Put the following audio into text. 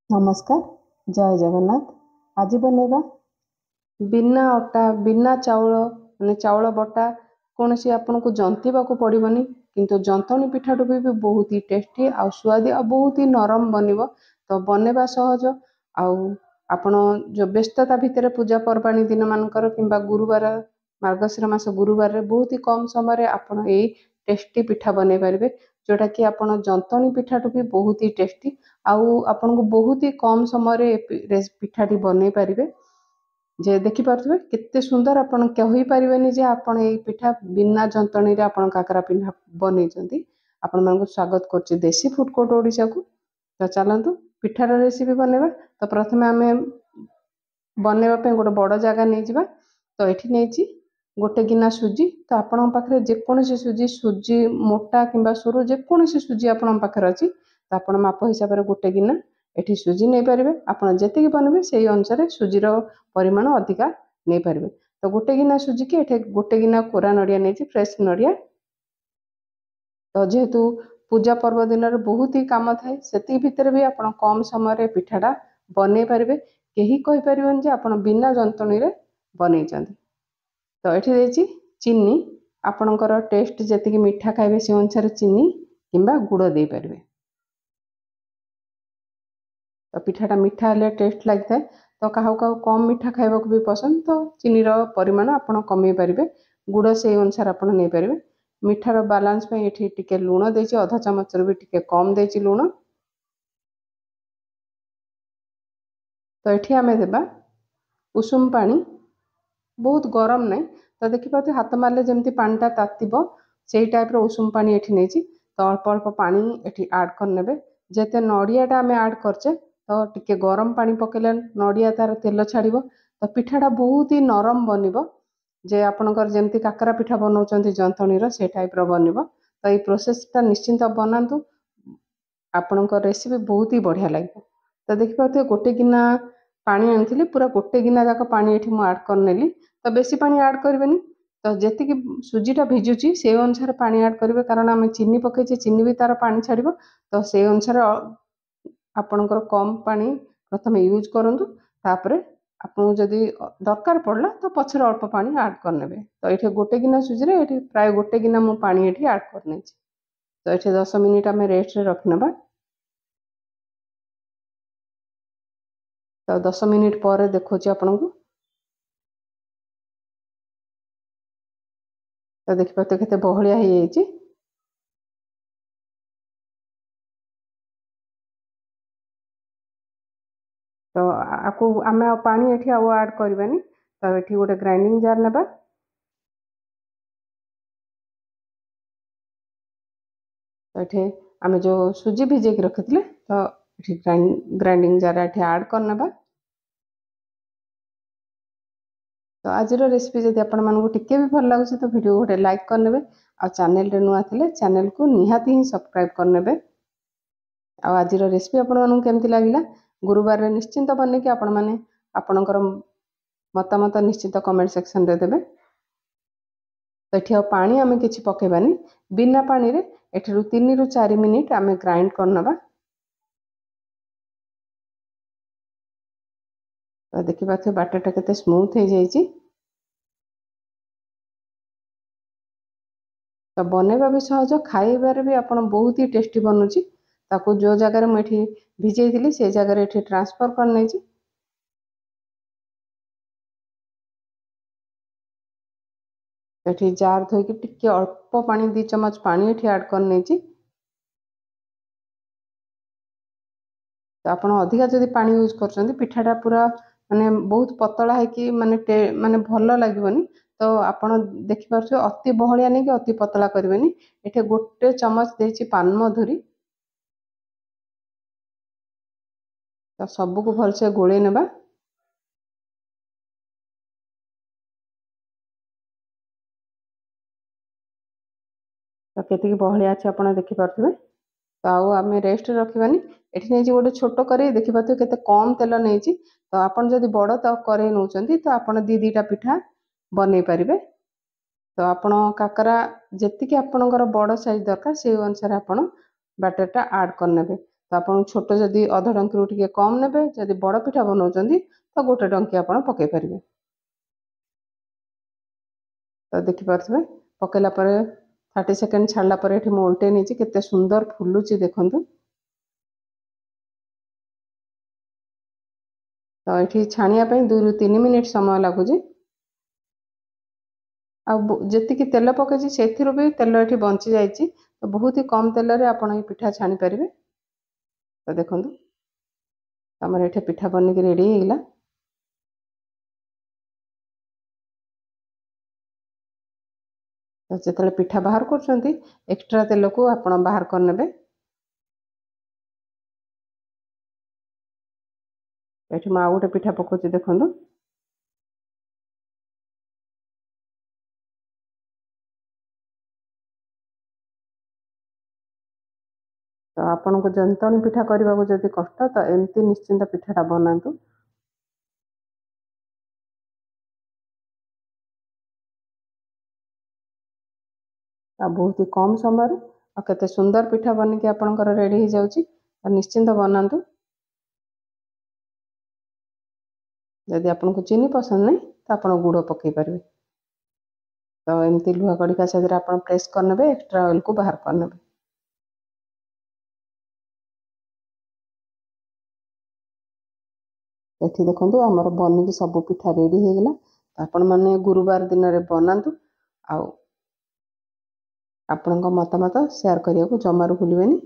नमस्कार जय जगन्नाथ। आज बनैबा बिना अटा बिना चाउल माने चाउल बटा कौन सी आपन को जंतीबा को पड़िबनी किंतु जंतणी पिठाटू भी बहुत ही टेस्टी आ स्वादी आ बहुत ही नरम बनिबो। तो बनैबा सहज आउ आपण जो व्यस्तता भितर पूजा पर्वाणी दिन मानकर किंबा गुरुवार मार्गशीर मास गुरुवार रे बहुत ही कम समय आपण ए टेस्टी पिठा बनै पारिबे जोटा कि आपण जंतणी पिठाटू भी बहुत ही टेस्टी आउ आपन को बहुत ही कम समय पिठाटी बनै पारिबे। जे देखि पारथबे केते सुंदर आपण कहि पारिबेनी जे आपण ए पिठा बिना जंतणी रे आपण काकरा पिठा बनै जंती। आपण मानको स्वागत करछि देसी फूड कोर्ट ओडिसा को। तो चलंतु पिठार रेसिपी बनेबा। तो प्रथमे आमे बनेबा पे गोटे बड़ जगह नै जिबा। तो एठी नैछि गोटे गिना सुजी। तो आपण पाखरे जे कोनोसी सुजी मोटा किंबा सरू जे कोनोसी सुजी आपण पाखरे अछि तो आपण माप हिसाब रे गोटे गिना एठी सुजी नै पारिबे। आपण जेतिकी बनबे सेही अनुसार सुजी रो परिमाण अधिका नै पारिबे। तो गोटे गिना सुजी के एठी गोटे गिना कोरा नडिया नैछि फ्रेश नडिया। तो जेहेतु पूजा पर्व दिन रे बहुत ही काम थाए सेति भितर भी आपण कम समय रे पिठाटा बनै पारिबे। केही कहि पारिबेन जे आपण बिना जंतणी रे बनै चंदी। तो एठी देछि चीनी आपणकर टेस्ट जेतिकी मीठा खाइबे से अनुसार चीनी किंबा गुड़ दे पारिबे। तो पिठाटा मीठा हेले टेस्ट लगता है। तो काहू काहू कम मीठा खाइबा को भी पसंद तो चीनी रो परिमाण आपण कमे पारिबे। गुड़ से अनुसार आपण नै पारिबे। मीठार बैलेंस पे एठी टिके लूण देछि आधा चमच रो भी टिके कम देछि लूण। तो एठी आमे देबा उषुम पानी बहुत गरम नै। तो देखि पाते हाथ मारले जेमती पानीटा तातिबो सेही टाइप रो उषुम पानी एठी नेछि। तो अल्प अल्प पानी एठी ऐड कर नेबे। जेते नडियाटा आमे ऐड करछे तो टिके गरम पानी पकेले नडिया तार तेल छाड़िबो। तो पिठाटा बहुत ही नरम बनिबो जे आपनकर जेमती काकरा पिठा बनौचंती जंतणी रो से टाइप रो बनिबो। तो ए प्रोसेसटा निश्चिंत बनांतु आपनकर रेसिपी बहुत ही बढ़िया लागबो। तो देखि पाते गोटे गिना पानी आनिथिली पूरा गोटे गिना जाक पानी एठी मु ऐड कर नेली। तो बेसी पानी ऐड करबेनी। तो जेतिकी सुजीटा भिजुची से अनुसार पानी ऐड करिवे कारण आमे चीनी पकेचे चीनी भी तार पानी छाड़िबो। तो से अनुसार आपनकर कम पानी प्रथमे यूज करंतु तापरे आपन जदी दरकार पड़ला तो पछरे अल्प पानी ऐड कर नेबे। तो एठी गोटे गिना सुजी रे एठी प्राय गोटे गिना मु पानी एठी ऐड कर नेछि। तो एठी 10 मिनिट आमे रेस्ट रे रखनेबा। तो 10 मिनिट पर देखोछि आपनको। तो देखि पाते केते बहलिया हे जाइछि। तो आकु आमे पानी एठी आउ ऐड करबानी। तो एठी गोटे ग्राइंडिंग जार नेबा। तो एठी आमे जो सुजी भिजे के रखितले तो एठी ग्राइंडिंग जार एठी ऐड कर नेबा। तो आज रेसिपी जदि आपण मानकु टिके भी भल लागुछि तो वीडियो गोटे लाइक कर नेबे आ चैनल रे नुआ थिले चैनल को निहाती ही सब्सक्राइब कर नेबे। आ आज रेसिपी आपण मानकु केमति लागिला गुरुवार रे निश्चिंत बने कि आपण माने आपणकर मतामत निश्चित कमेंट सेक्शन रे देबे। तो एठी आ पानी आमे किछि पकेबानी बिना पानी रे एठी 3 रु 4 मिनिट आमे ग्राइंड कर नबा। तो देखि पाथे बाटरटा केते स्मूथ हे जाइछि। तो बनेबा भी सहज खाइबार भी आपण बहुत ही टेस्टी बनुछि। ताको जो जगह रे एठी भिजेइथिली से जगह रे एठी ट्रांसफर कर नेछि। एठी जार धोई कि टिके अल्प पानी 2 चम्मच पानी एठी ऐड कर नेछि। तो आपण अधिका जदि पानी यूज करछन्ती पिठाटा पूरा माने बहुत पतला है कि माने भलो लागबोनी। तो आपण देखि पारछो अति बहलिया नै कि अति पतला करबेनी। एठी गोटे चम्मच देछि पान मधुरी। तो सबु को भल से गोळे नेबा। तो केतिकी बहलिया अछि आपण देखि पारथबे। तो आउ आमे रेस्ट रखिबानी। एठी नै जे गोटे छोटो करे देखि पाथो केते कम तेल नैछि। तो आपण जदि बड़ त करे नउचंती तो आपण 2-2टा पिठा बनै पारिबे। तो आपण काकरा जेतिकी आपणकर बड़ साइज दरकार से अनुसार आपण बैटरटा ऐड कर नेबे। ତ ଆପଣ ଛୋଟ ଯଦି ଅଧ ଡଙ୍କିରୁ ଟିକେ କମ୍ ନେବେ, ଯଦି ବଡ଼ ପିଠା ବନାଉଛନ୍ତି ତ ଗୋଟେ ଡଙ୍କି ଆପଣ ପକାଇ ପାରିବେ। ତ ଦେଖିପାରୁଥିବେ ପକାଇଲା ପରେ 30 ସେକେଣ୍ଡ ଛାଡ଼ିଲା ପରେ ଏଠି ମୁଁ ଓଲଟେଇ ନେଇଛି, କେତେ ସୁନ୍ଦର ଫୁଲୁଛି ଦେଖନ୍ତୁ। ତ ଏଠି ଛାଣିବା ପାଇଁ 2 ରୁ 3 ମିନିଟ୍ ସମୟ ଲାଗୁଛି। ଆଉ ଯେତିକି ତେଲ ପକାଇଛି ସେଥିରୁ ବି ତେଲ ଏଠି ବଞ୍ଚି ଯାଇଛି, ତ ବହୁତ ହି କମ୍ ତେଲରେ ଆପଣ ଏଇ ପିଠା ଛାଣି ପାରିବେ। ତ ଦେଖନ୍ତୁ ଆମର ଏଠି ପିଠା ବନିକି ରେଡ଼ି ହେଇଗଲା। ତ ଯେତେବେଳେ ପିଠା ବାହାର କରୁଛନ୍ତି ଏକ୍ସଟ୍ରା ତେଲକୁ ଆପଣ ବାହାର କରିନେବେ। ଏଠି ମୁଁ ଆଉ ଗୋଟେ ପିଠା ପକାଉଛି ଦେଖନ୍ତୁ। ତ ଆପଣଙ୍କୁ ଜନ୍ତଣି ପିଠା କରିବାକୁ ଯଦି କଷ୍ଟ, ତ ଏମିତି ନିଶ୍ଚିନ୍ତ ପିଠାଟା ବନାନ୍ତୁ। ଆଉ ବହୁତ ହି କମ୍ ସମୟରେ ଆଉ କେତେ ସୁନ୍ଦର ପିଠା ବନିକି ଆପଣଙ୍କର ରେଡ଼ି ହେଇଯାଉଛି। ଆଉ ନିଶ୍ଚିନ୍ତ ବନାନ୍ତୁ। ଯଦି ଆପଣଙ୍କୁ ଚିନି ପସନ୍ଦ ନାହିଁ ତ ଆପଣ ଗୁଡ଼ ପକାଇ ପାରିବେ। ତ ଏମିତି ଲୁହା ଖଡ଼ିକା ସାହାଯ୍ୟରେ ଆପଣ ପ୍ରେସ୍ କରିନେବେ, ଏକ୍ସଟ୍ରା ଅଏଲ୍କୁ ବାହାର କରିନେବେ। ଏଠି ଦେଖନ୍ତୁ ଆମର ବନିକି ସବୁ ପିଠା ରେଡ଼ି ହେଇଗଲା। ଆପଣମାନେ ଗୁରୁବାର ଦିନରେ ବନାନ୍ତୁ, ଆଉ ଆପଣଙ୍କ ମତାମତ ସେୟାର କରିବାକୁ ଜମାରୁ ଭୁଲିବେନି।